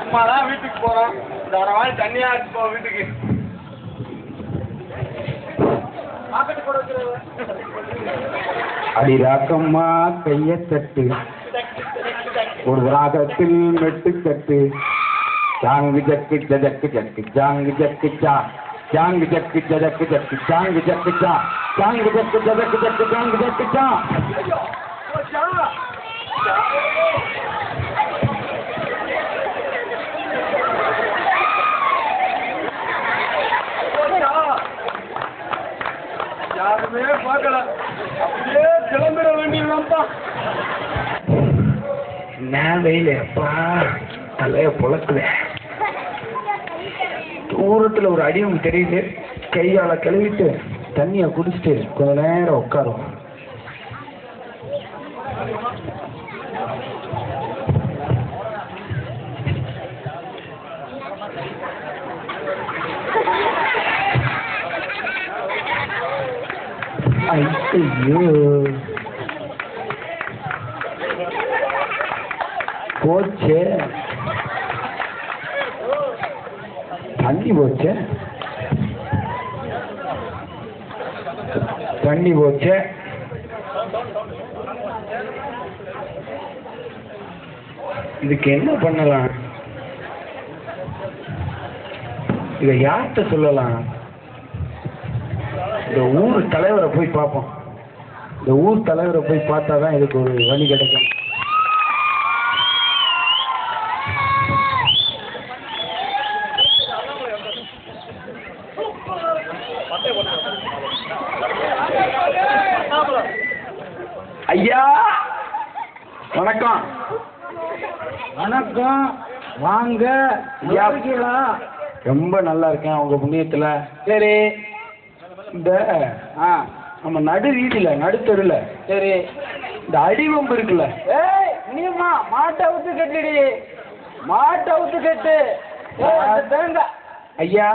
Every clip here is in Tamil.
அம்மாதான் வீட்டுக்கு போறோம். இந்த ஒரு வாய் தண்ணியா போ வீட்டுக்கு. அடி ராக்கம்மா கைய தட்டு, ஒரு ராகத்தில் மெட்டு கட்டு. ஜாங்கு ஜக்கு ஜக்கு ஜக்கு ஜாங்கு ஜக்கு ஜா, ஜாங்கு ஜக்கு ஜக்கு ஜக்கு ஜாங்கு ஜக்கு ஜா, ஜாங்கு ஜக்கு ஜக்கு ஜக்கு ஜாங்கு ஜக்கு ஜா. யாருமே பார்க்கல, அப்படியே கிளம்பிட வேண்டியதுதான்ப்பா. நான் வெயில அப்பா தலைய பொழக்குத. தூரத்துல ஒரு அடியும் தெரியுது. கையால கழுவிட்டு தண்ணிய குடிச்சிட்டு கொஞ்ச நேரம் உட்காரும். ஐயோ போச்சே, தண்ணி போச்சே, தண்ணி போச்சே. இதுக்கு என்ன பண்ணலாம்? இதை யார்கிட்ட சொல்லலாம்? இந்த ஊர் தலைவரை போய் பார்ப்போம். இந்த ஊர் தலைவரை போய் பார்த்தாதான் இதுக்கு ஒரு வழி கிடைக்கும். ஐயா வணக்கம். வணக்கம், வாங்க. ஐயா ரொம்ப நல்லா இருக்கேன் உங்க புண்ணியத்துல. சரி, இந்த நம்ம நடு வீதியில நடுத்தருல சரி இந்த அடிவம்பு இருக்குல்ல, நீமா மாட்டை அவுத்து கட்டுடி, மாட்டை அவுத்து கட்டு. ஐயா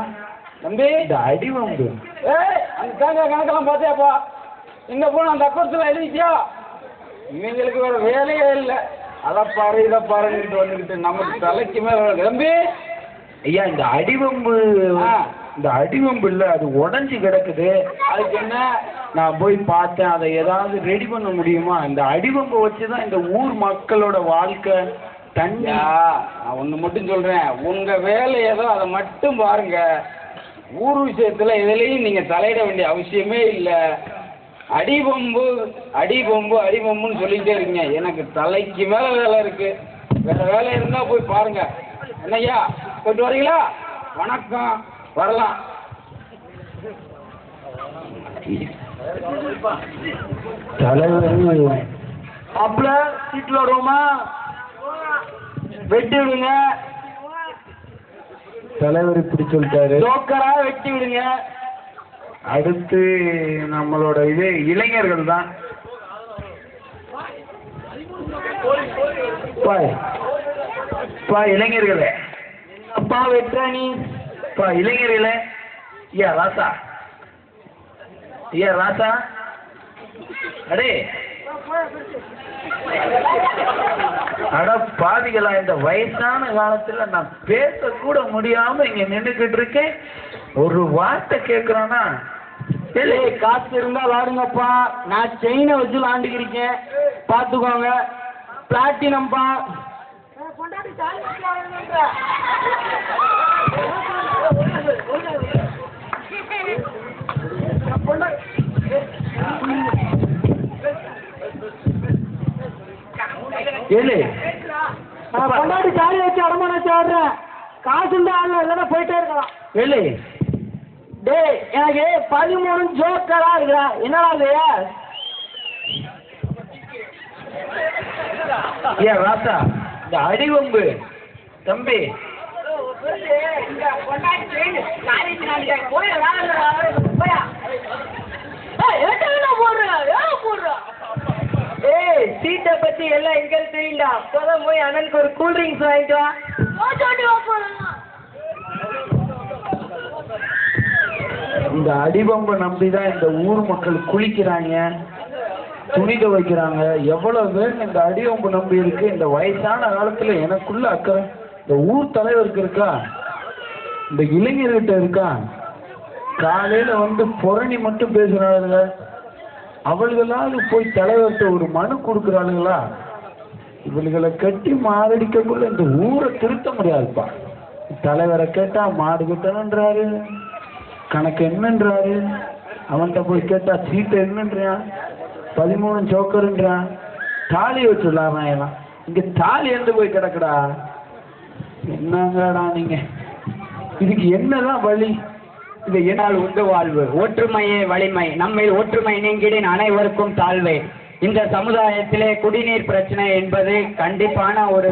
தம்பி, இந்த அடிவம்பு அந்த தேங்காய் கணக்கெல்லாம் பார்த்தியாப்பா? எங்க போன அந்த அக்கௌண்ட்ஸ்லாம் எழுதிச்சியா? இவங்களுக்கு வேற வேலையே இல்லை. அதை பாரு இதை பாருன்னு வந்துக்கிட்டு நமக்கு தலைக்கு மேல. தம்பி ஐயா, இந்த அடிவம்பு, இந்த அடிவம்பு இல்லை, அது உடஞ்சி கிடக்குது. அதுக்கு என்ன? நான் போய் பார்த்தேன், அதை ஏதாவது ரெடி பண்ண முடியுமா? இந்த அடிவம்பை வச்சுதான் இந்த ஊர் மக்களோட வாழ்க்கை. தண்ணியா, நான் ஒன்று மட்டும் சொல்றேன், உங்க வேலை ஏதோ அதை மட்டும் பாருங்க. ஊர் விஷயத்துல எதுலையும் நீங்க தலையிட வேண்டிய அவசியமே இல்லை. அடிபம்பு அடிபம்பு அடிபம்புன்னு சொல்லிட்டே இருக்கீங்க. எனக்கு தலைக்கு மேல வேலை இருக்கு. வேற வேலை இருந்தா போய் பாருங்க. என்னய்யா, போயிட்டு வரீங்களா? வணக்கம், வரலாம். தலைவர் அப்பல சீட்ல வருவோமா? வெட்டி விடுங்க. தலைவர் இப்படி சொல்லிட்டாரு. ஜோக்கரா வெட்டி விடுங்க. அடுத்து நம்மளோட இது இளைஞர்கள் தான். இளைஞர்களே, அப்பா வெற்றாணி இளைஞர்களே. ஐயா ராசா, ஐயா ராசா, அடே அட பாதிகளா, இந்த வயசான காலத்துல நான் பேச கூட முடியாம இங்க நின்றுகிட்டு இருக்கேன். ஒரு வார்த்தை கேட்கறானா? காசு இருந்தா வாடுங்கப்பா, நான் செயினை வச்சு விளாண்டுக்கிருக்கேன், பாத்துக்கோங்க. பிளாட்டினம்பா. கொண்டாடி சாரி வச்சு அடமான வச்சு ஆடுறேன். காசு இருந்தா ஆடலாம், இல்லைன்னா போயிட்டே இருக்கலாம். ஏழு டே, எனக்கு 13 ஜோக்கரா இருக்கிறா. என்னடா இல்லையா? ஏன் ராசா, இந்த அடிவம்பு தம்பி ஏய் சீட்டை பத்தி எல்லாம் எங்களுக்கு தெரியும்டா. அப்போதான் போய் அண்ணனுக்கு ஒரு கூல் ட்ரிங்க்ஸ் வாங்கிட்டு வா. இந்த அடிபம்பை நம்பிதான் இந்த ஊர் மக்கள் குளிக்கிறாங்க, துணி துவைக்கிறாங்க. எவ்வளவு பேர் இந்த அடிபம்பு நம்பி இருக்கு. இந்த வயசான காலத்துல எனக்குள்ள அக்கறை இந்த ஊர் தலைவருக்கு இருக்கா, இந்த இளைஞர்கிட்ட இருக்கா? காலையில வந்து புரணி மட்டும் பேசுறாளுங்க, அவள்களாவது போய் தலைவர்கிட்ட ஒரு மனு கொடுக்குறாளுங்களா? இவள்களை கட்டி மாரடிக்கக்குள்ள இந்த ஊரை திருத்த முடியாதுப்பா. தலைவரை கேட்டா மாடு கட்டணுன்றாரு, கணக்கு என்னன்றாரு, அவன்கிட்ட போய் கேட்டா சீட்டை என்னன்றான், 13 ஜோக்கருன்றான், தாலி வச்சு விளாடுறான். எல்லாம் இங்க தாலி எந்த போய் கிடக்குடா? என்னங்கடா நீங்க, இதுக்கு என்னதான் வழி? இது என்னால் உண்டு வாழ்வு, ஒற்றுமையே வலிமை, நம்மில் ஒற்றுமை நீங்கிடின் அனைவருக்கும் தாழ்வே. இந்த சமுதாயத்திலே குடிநீர் பிரச்சனை என்பது கண்டிப்பான ஒரு